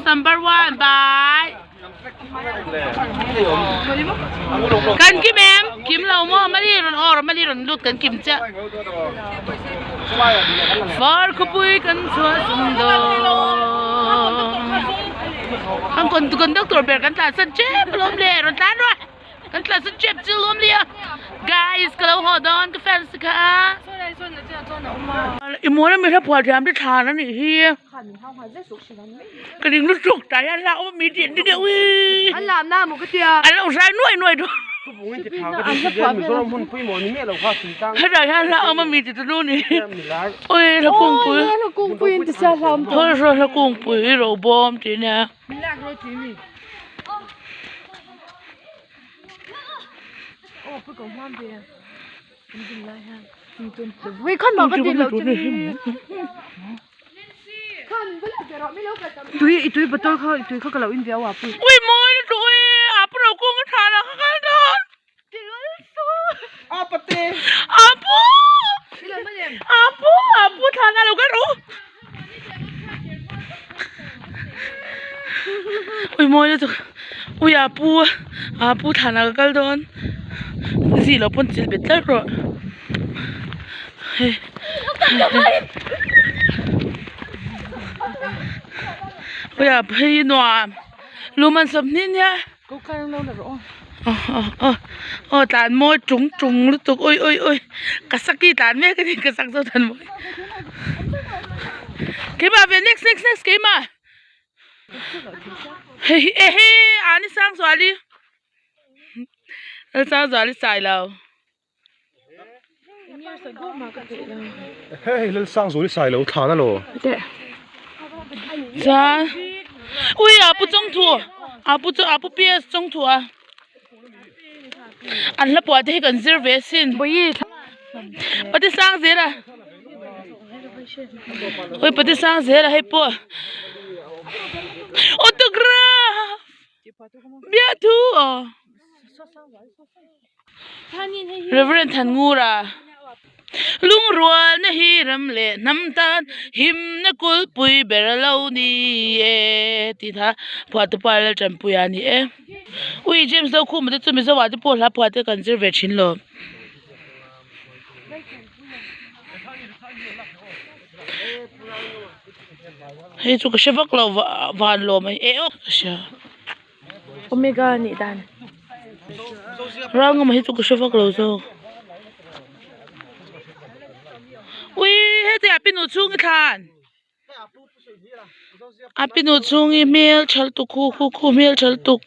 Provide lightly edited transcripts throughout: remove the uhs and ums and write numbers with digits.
number 1 byeกันกิมเอ็มกิมเราหม้อมาลีรอนออกมาลีรอนลุดกันกิมเจ้าฟาร์คุปุยกันสวยสุดทั้งคนทุกคนต้องตรวจแบบกันตาสันเจ็บลมเล่รอนตาด้วยกันตาสันเจ็บจะลมเลี้ย guys ก็เราหอดอนกับแฟนสิคะอีโมนั่นมีถ้าผัวแถมได้ทานนั่นนี่เฮียกระดิ่งรู้จุกใจอันละว่ามีเดียนเดียวอันละหน้าหมูกระเทียมอันละใส่หน่วยด้วยถ้าได้อันละเอามามีติดตัวนี่โอ้ยถ้ากุ้งปุยจะใช้ทำถ้ากุ้งปุยเราบอมจีน่ะโอ้พูดกับความเดียวจริงๆเลยฮะวิ่งขึ้นมาก็ดีแล้วจริงตุ้ยประตูเขาตุ้ยเขากับเราอินเดียว่ะปุ้ยอุ้ยมอยตุ้ยอาปุเรากุ้งก็ทานแล้วเขากันทานจริงเลยสู้อาปะเต้อาปุทานอะไรกันรู้อุ้ยมอยเลยจ้ะอุ้ยอาปุทานอะไรกันทานสิเราพ้นสิลเบ็ดแล้วหรอเฮ้ยโอ้ยพี่หนุ่มรู้มันสำนีเนี่ยกูแค่เราเดี๋ยวตานมวยจุงรู้ตัวโอ้ยกระสักกี่ตานแม่ก็ดีกระสักตัวตานมวยกี่มาเป็น next กี่มาเฮ้ยอันนี้สร้างสวัสดีสร้างสวัสดีใส่เราเฮ้ยแล้วสร้างสวนที่ใส่แล้วทานนั่นหรอจ้าอุ้ยอาปุจงทัวอาปุเปียจงทัวอันละปวดที่กัน conservation บ่ยี่ปฏิสร้างเสียละโอ้ยปฏิสร้างเสียละให้ปวดออโตกราฟเบียทูReverend ทันงูระลุงรัวนะฮีรำเล่น้ำตาลหิมนะกุลปุยเบรลาวนี่ที่ท่าพอตัวไปแล้วจำปุยอันนี้อุ้ยเจมส์เราคู่มันจะมีสวัสดิ์พอละพอตัว conservation หรอเฮ้ยจุกเชฟก็เราวานลมไอ้ใช่โอเมก้านี่ดันร่างก็ไม่จุกเชฟก็เราโซ่อุ้ยเฮ้ยแต่ปีนูชุ่งกันปีนูชุ่งอีเมลชัลตุกคู่เมลชัลตุก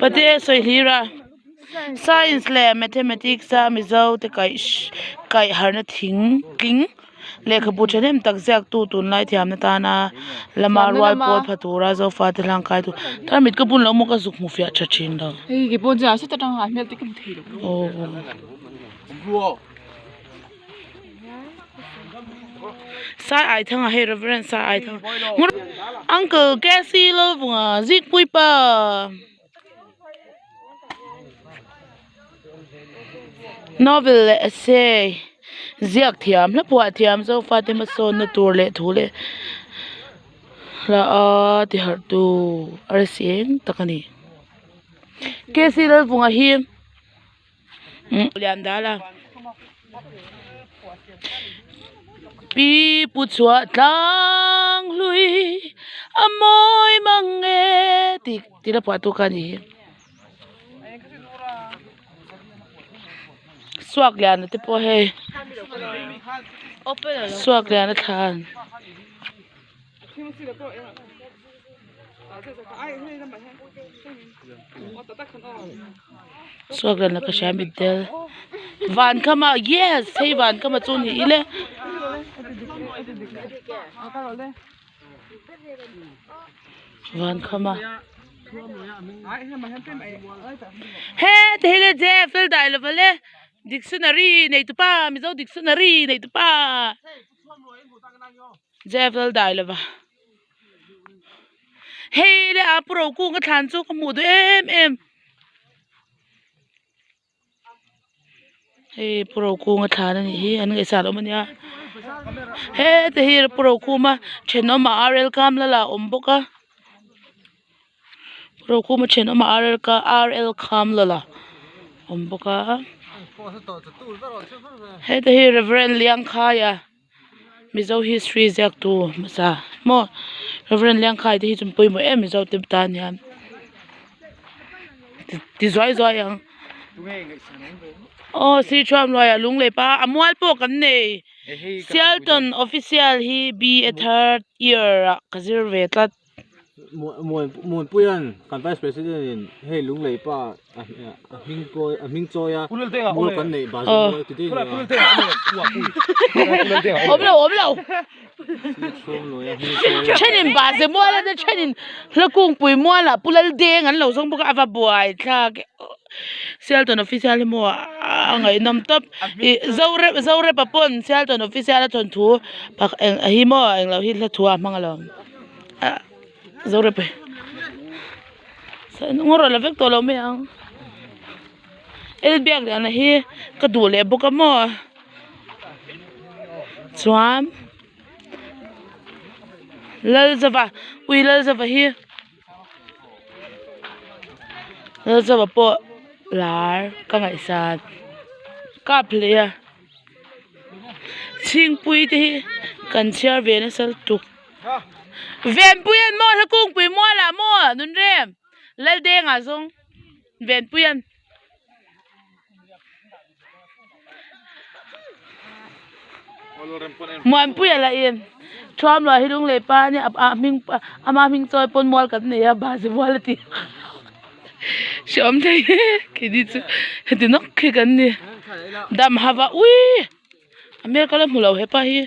ประเดี๋ยวสวยลีระ science และ mathematics มิเจ้าแต่ไก่หานาทิ้งกิ้งเลขบุญเช่นตักแจกตุนไล่ที่ทำในตานาละมารวายปอดพัตุราเจ้าฟ้าที่ร่างกายตุถ้ามิดก็บุญแล้วมันก็สุขมุฟิอาชัดชินดาเฮ้ยกี่บุญจะใช่แต่ต้องหาเมลติกมุทีโอ้สายไอทั้งให้ reference สายไอทั้งมุดอังเกิลแกซี่แล้วบุญซิกปุยป้าnovel essay เรียกเทียมแล้วพอเทียมเจ้าฟ้าที่มาโซนในตัวเละถูเละแล้วที่หาดูอะไรเสียงตะกันนี่แกซี่แล้วบุญหิมเรียนได้ละปีปุชัวตังลุยอมอยมังเอที่เราพอตัวกันนี่สวกเรียนนะที่พอให้สวกเรียนนะทานสวกเรียนนะก็ใช้มิดเดิลวันเข้ามา yes ให้วันเข้ามาจุนอีเล่วันเข้ามาเฮ้เดี๋ยวเจ๊ฟิลได้แล้วเลย dictionary ในตัวป้ามิเจ้า dictionary ในตัวป้าเจ๊ฟิลได้แล้ววะเฮ้เดี๋ยวอาปเรากู้กับทานโจ๊กขมูด้วยเอ็มเฮ้ปเรากู้กับทานนี่อันนี้ไอ้สารมันเนี่ย he te hi pro kuma cheno ma RL kam la omboka pro kuma cheno ma RL kam la omboka he te hi Reverend Lianchhiari mizo history zak tu masa mo Reverend Lianchhiari te hi chumpui mo mizo tip tan yan ti zoi yang oh si chuam loya lung le pa amwal po kan ne Shelton official he be a third year kazir ve tlat muôn puyan kan vice president hey lung lei pa a ming choya mua kan nei ba zo ti ti om lo chenin ba ze mo la de chenin la kung pui mo la pulal deng an lo song buka ava boy tha Shelton official mo ngai nam top zaure papon Shelton official thon thu pak hi mo eng lo hi la thua mangalom zaure pe ngoro la vek to lo me ang el biak na hi ka du le buka mo chuam lal zava hi lal zava po lar ka ngai san ka plea ching pui te kan chiar ve na sal tu ven puyan mo la kung pui mo la mo nun rem lal de nga zong ven puyan muan puyan la in tram la hidung le pa ni ama ming choi pon mol kan ne ya ba ze mol ti shom thai ki di chu ti nok khi kan ni dam hawa ui America la mulo he pa hi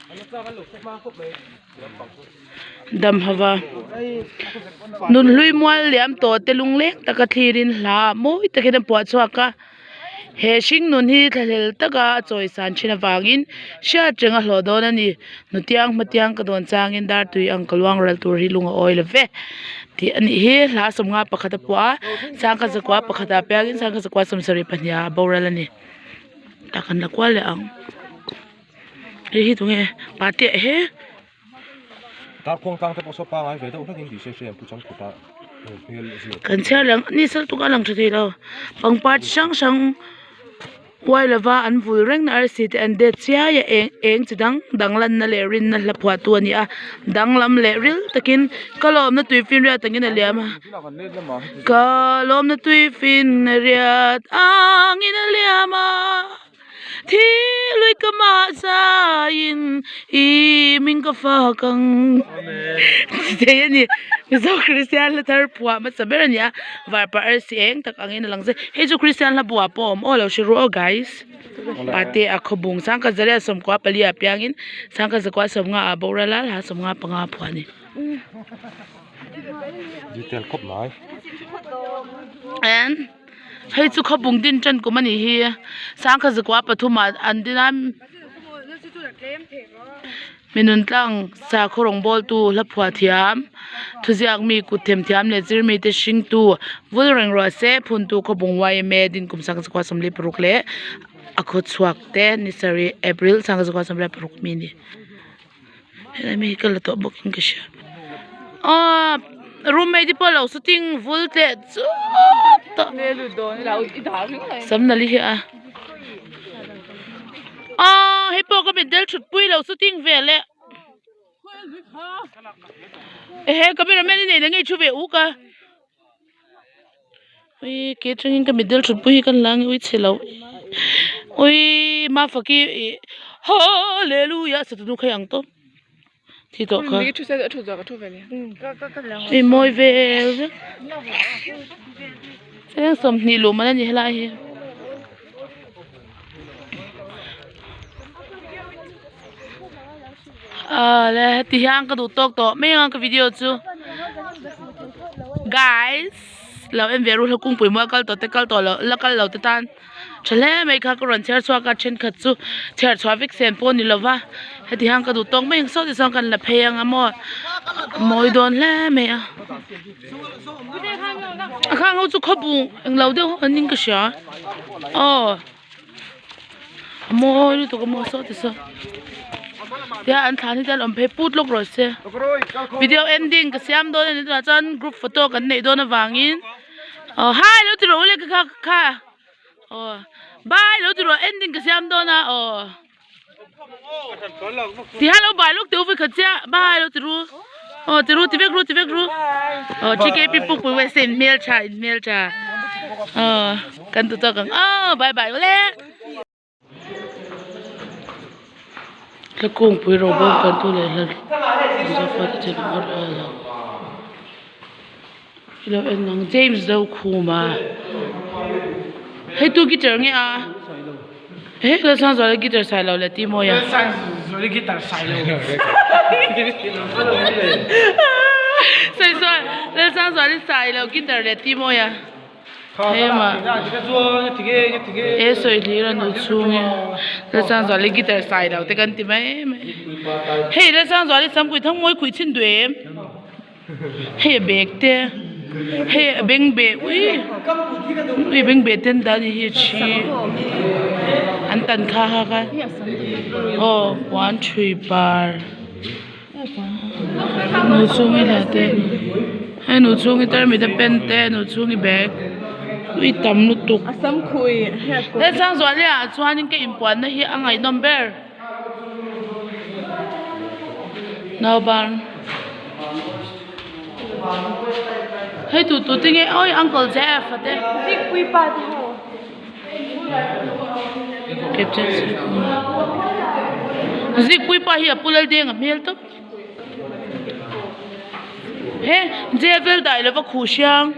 dam hawa nun lui mual liam to te lung lek taka thirin hla moi takin po chuaka he shing nun hi thalel taka choi san china wangin sha chenga hlodon ani nutiang matiang ka don changin dar tui angkalwang ral tur hi lunga oil ve ti ani hi hla somnga pakhata puwa sangka zakwa pakhata pyagin sangka zakwa somsari panya boral ani takan la kwale ang hi tunge pate he ta khong tang te po so pa ngai ve do thakin di se pu chang khuta kan chha lang ni sal tu ka lang thei lo pang part sang wai lava an vul reng na rct and de chia ya eng chidang danglan na le rin na lapwa tu ani a danglam le ril takin kalom na tuifin ria tangin aliam kalom na tuifin ria angin aliama thi lui kama sa in I min ka fa kang te ni zo Christian la tar puwa ma saber nya var pa rceng tak angin lang se he jo Christian la buwa pom olo shiru guys pate akhobung sang ka zare som kwa palia pyangin sang ka zakwa som nga aborala ha som nga panga phani detail khop mai and hei chu khobung din chan ko mani hi sang ka zakwa pathuma andinam minun tlang sa khorong bol tu laphwa thiam thuziak mi ku them thiam le zir mi te shing tu vulreng ro se phun tu khobung wai me din kum sang zakwa somle pruk le akho chuak te nisari April sang zakwa somle pruk mi ni hela mi kala to booking ka sha roommate di pala shooting full te ta ne lu do ni lau I da samna li ha he po ka bedel chut pui lo shooting vele he cameraman ni ne ngai chu ve u ka ui ke training ka bedel chut pui kan lang ui chelo ui ma faki hallelujah satunu khayang to thi to kha ni chu se thu za ka thu vele e moi ve se som ni lo man ni hela hi le ti hang ka du tok to me ngang ka video chu guys lo em veru la kung pui mo kal to te kal to la kal lo te tan chale mai kha ko ron cher chwa ka chen khat chu cher chwa vik sen pon ni lova he ti hang ka du tok me so ti song kan la pheyang amo moi don le me a khang ho chu khobu eng lo de ho aning ka sha moi to ko mo so ti so Dia an thani dal om phe put lok ro se video ending ka siam do ni na chan group photo kan nei do na wangin hi lo ti ro le ka kha bye lo ti ro ending ka siam do na ti hello bye lok tu fi kha bye lo ti ru ti vek ru chi ke pi pu we sen mail cha kan tu to kan bye bye le la kong pui ro bo kan tu le la za fa te bo la lo en nang James do khu ma hey tu guitar nge hey la sang zo le guitar sai lo le ti mo ya zo le guitar sai lo sai so le sang zo le sai lo guitar le ti mo ya hey ma e soi li ra no chung le sang zo le guitar sai lo te kan ti mai hey le sang zo le sam kui thang moi kui chin dwe hey bek te hey beng be ui beng be ten da hi chi an tan kha ha ka 1 3 bar no chung i la te hey no chung i tar mi da pen te no chung i bag ui tam nu tuk asam khui le sang zo le chuan in ke impuan na hi angai number now ban hey tu tinge oi uncle Jeff ate zik pui pa tho captain zik pui pa hi apulal deng a mel to he jevel dai lo va khu siang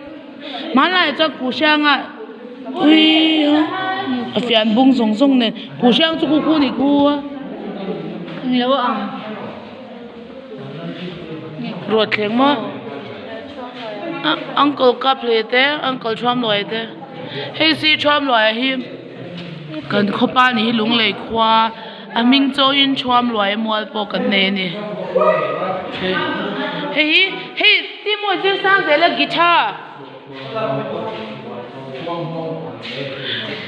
man lai cha khu siang a ui a fian bung zong ne khu siang chu khu ni khu ni lo ang ruột thèn mo uncle cắp lệ thế uncle chom loi thế hey si chom loi hi kan khopa ni lung lei khwa a ming cho in chom loi mol po kan ne ni hey ti mo je sang de la guitar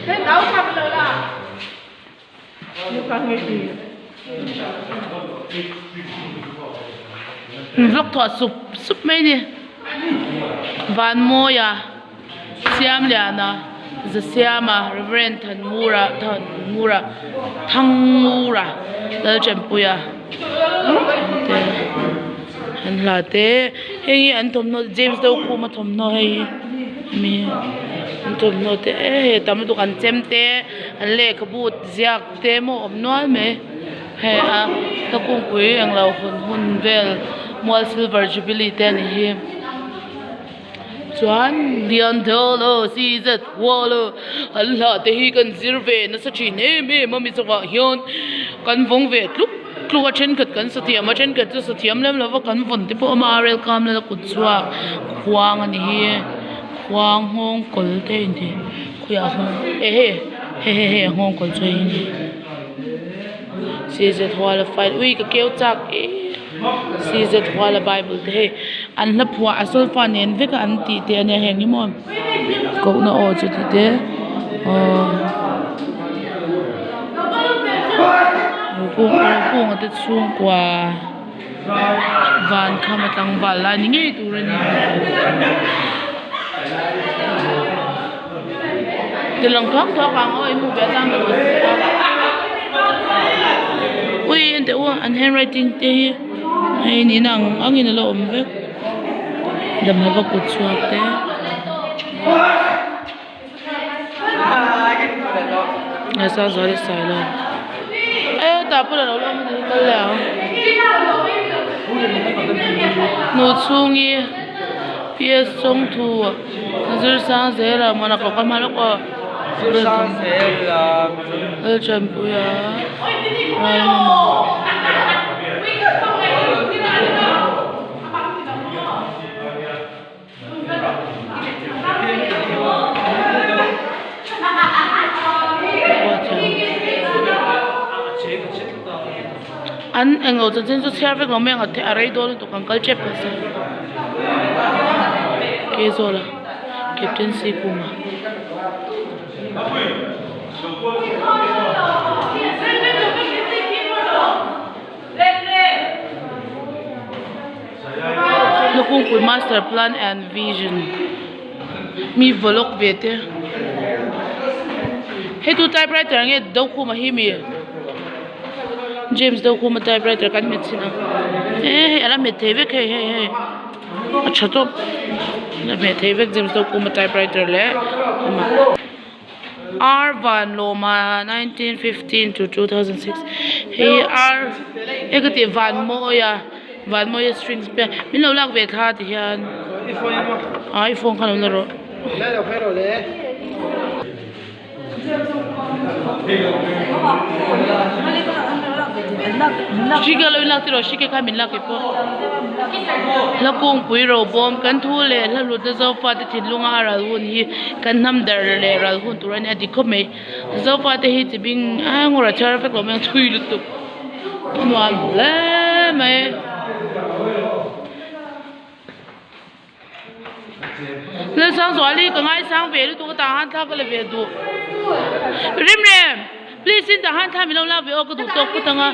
hey tao khap lo la ni ka nge ti vlog thọ sup mấy nè van moya siam liana za siama reverend than mura thang mura dal champuya han la te hei an thom no James do khu ma thom no hei mi an thom no te tam du kan chem te an le khabut ziak te mo om no me he a ta kung pui ang lau hun vel mual silver jubilee te ni hi chuan lian tholo si zat wolo Allah te hi kan zirve na sa chin me mami chawa hion kan vong ve tlu a chen khat kan sathiam a chen khat chu sathiam lem lova kan von te po ma rel kam la kut chua khuang ani hi khuang hong kol te ni khuya hong he hong kol chei ni si zat wala fight ui ka keu chak si zat wala bible te an la phwa asol fa nen ve ka an ti te ane heng ni mo ko na o chu ti te ku ngate chung kwa van khama tang bal la ni nge tu ra ni de long thok ang oi mu be tang do ui ente wa an handwriting te ai ni nang angin lo om ve dam na va kut chuak te ya sa zari sai la ta pula lo lo ni kal la no chungi ps song thu nazar sa zera mana ko ka malo ko sa zera champuya rai mama an engo chen chu share vek lo meng athe arai do to kankal chep ka sa ke zola captain si kuma kung pui master plan and vision mi vlog vete he tu typewriter nge do khu ma hi mi James do khu ma typewriter kan met sina ala met theve ke he acha to la met theve James do khu ma typewriter le R Van Loma 1915 to 2006 he R ekati Van Moya strings pe min lo lak ve tha ti hian iPhone kan lo ro Shike lo lak ti ro shike ka min lak po la kong pui ro bom kan thu le la lu de zo fa te thin lunga ral hun hi kan nam dar le ral hun turan adi ko me zo fa te hi ti bing ngora char fe ko me thui lu tu nual le me le sang zo ali ka ngai sang ve lu tu ta han tha ka le ve du rim please in ta han tha mi lo la ve o ko du tok ku tanga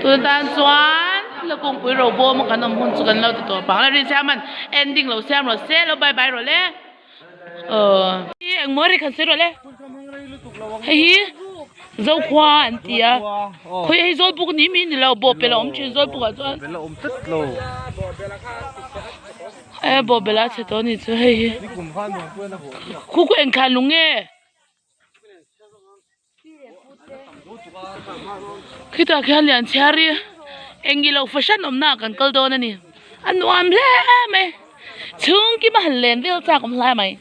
tu dan chuan la kong pui ro bo ma kan am hun chu kan lo ti to pa la ri chaman ending lo sam lo se lo bye bye ro le ang mori kan se ro le hi zo khwa an tia khoi hi zol puk ni mi ni lo bo pe lo om chin zol puk a chuan Bela tit lo. bo bela che to ni chu hei Ni kum khan mo puen na ho. khu ku en khan lunge kita khan lian chari engilo fashion omna kan kal don ani anwam le me chung ki ma len vel cha kom lai mai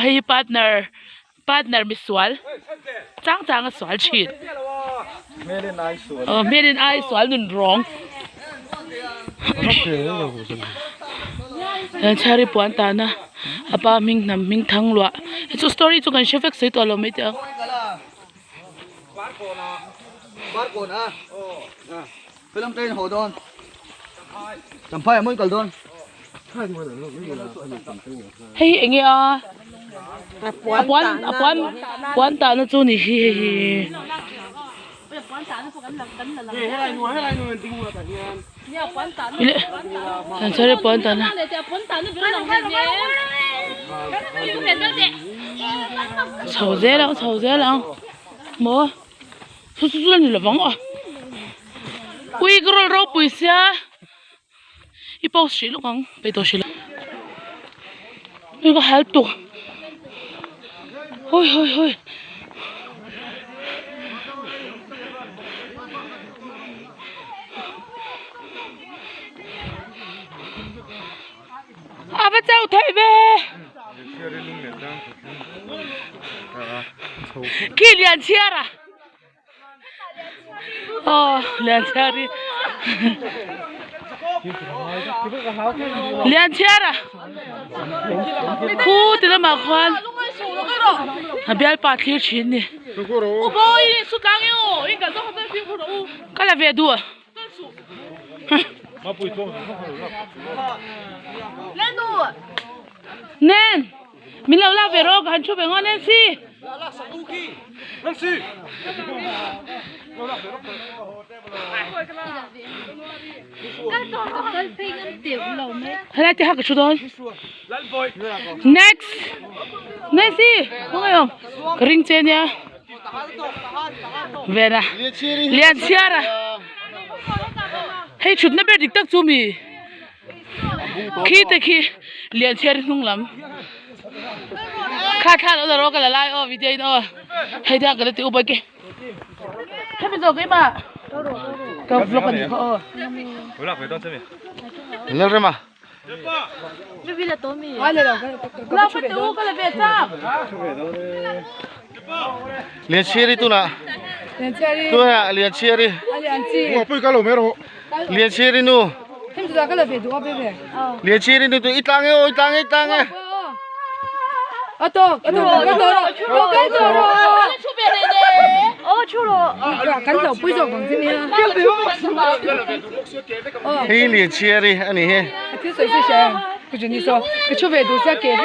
hei partner miswal chang swal chit made in I swal nun wrong chari puan ta na apa ming nam ming thang lwa chu story chu kan shefek sei to lo me ta Bar ko na. Film train ho don. Tam phai moi kal don. hei engi a puan ta na chu ni hi chari puan ta na chau ze lang mo su ni la wang a ui grol ro pui sia I pau shi lo kang pe to shi la ui ko help to hoi aba chau thai be ki Lianchhiari Lianchhiari Lianchhiari khu ti la ma khwan abial pa thir chin ni o boy su kang yo in ka zo ha ta fi khu ro ka la ve du ma pui to nen min lo la ve ro kan chu be ngon nen si Merci. Hala ti ha ka chu don next Nancy không hiểu ring trên nha về nè Lianchhiari hay chút nó bé địch tắc chú mi khi tới khi Lianchhiari nung lắm khát nó rồi cái là like video nó hay ra cái tiêu bay kia hay bây giờ cái mà cái vlog này có Ủa là phải đón xem Lên rồi mà. Vì là tối mì. ai là phải tiêu cái là về sao Lianchhiari tu na. Lianchhiari. Tu ya Lianchhiari. Lianchhiari. Ủa pui ka lo me ro. Lianchhiari nu. Thêm từ đó cái là về đúng không bé? Lianchhiari nu tu itang e. Ato. Cái đầu bây giờ còn thế này. Hey Lianchhiari ani he. Cái sợi sẽ cái chuyện gì sao? Cái chỗ về đồ sẽ kể.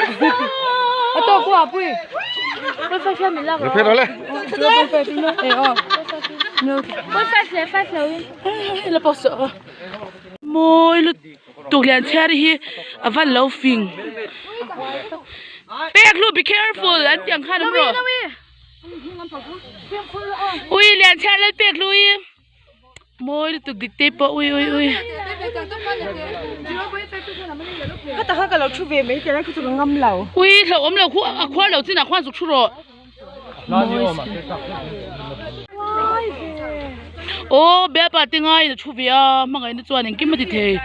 Ato qua bui. Nó phải xem mình làm. Rồi phê rồi le. Nó phải phê nó. là bao sợ môi lu tụ liền xe đi hi à văn lâu phình bẹc lu be careful anh tiếng khai đúng rồi ui liền xe lên bẹc lu môi lu tụ địch tê bọ ui cái ta cái lẩu chu về mấy cái đó cái tụi ngâm lẩu ui lẩu ấm lẩu khoa lẩu trên là khoa dục chu rồi ô bé bà tiếng ai là chu về à mà người nó chọn những cái mà thì thế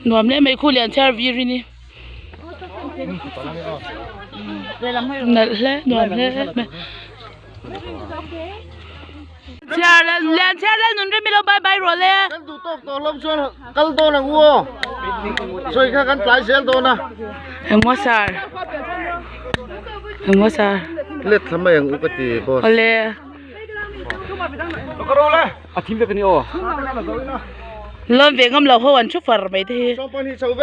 nôm lên mấy khu liền chơi vi rin đi nè lên nôm lên chơi lên nôm lên mình bye bye rồi lênกันดูโต๊ะตัวลมชวนกันโตนะงัวช่วยกันปลายเสียงโตนะ em mua sarเล็ดทำไมอย่างอุกติบอส ole ก็รู้เลยอาทิตย์เป็นนี่โอ้ lom về ngâm lẩu hoa ăn chút phở mấy thế ชอบปนี่ชาวเว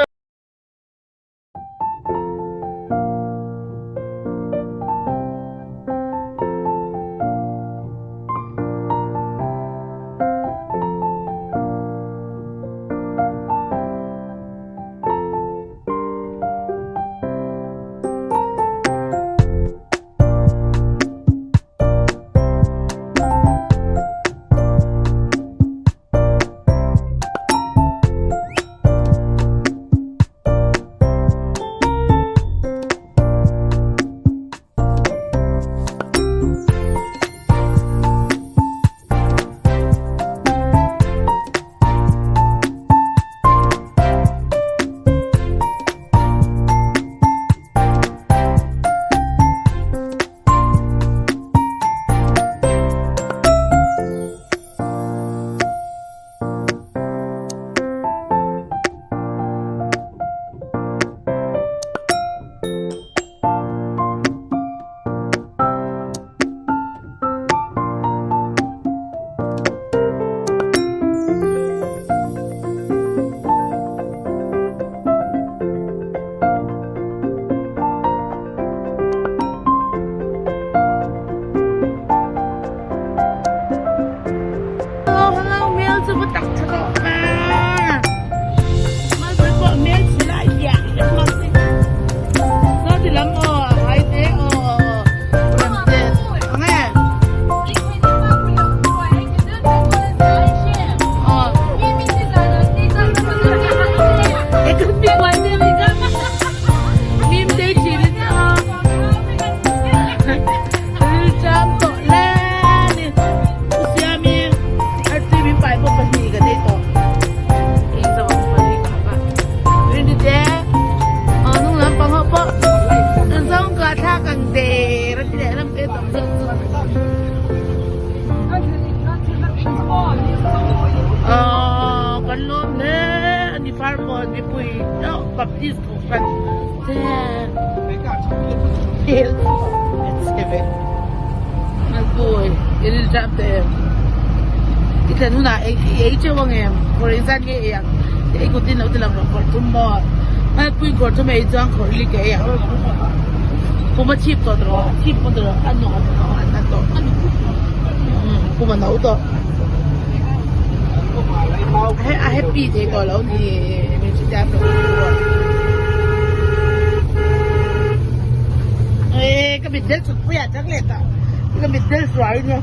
Kita nuna ai cewa ngem, koresan ke yang, ikutin nak telang rakor tumba, pun kor tu mai jang kor li ke yang, kuma chip tu terus, chip pun terus, anu tu, kuma nau tu, happy je kalau ni macam tu. Cái bịch suốt khỏe chắc lệ ta, cái bịch suốt rồi nha.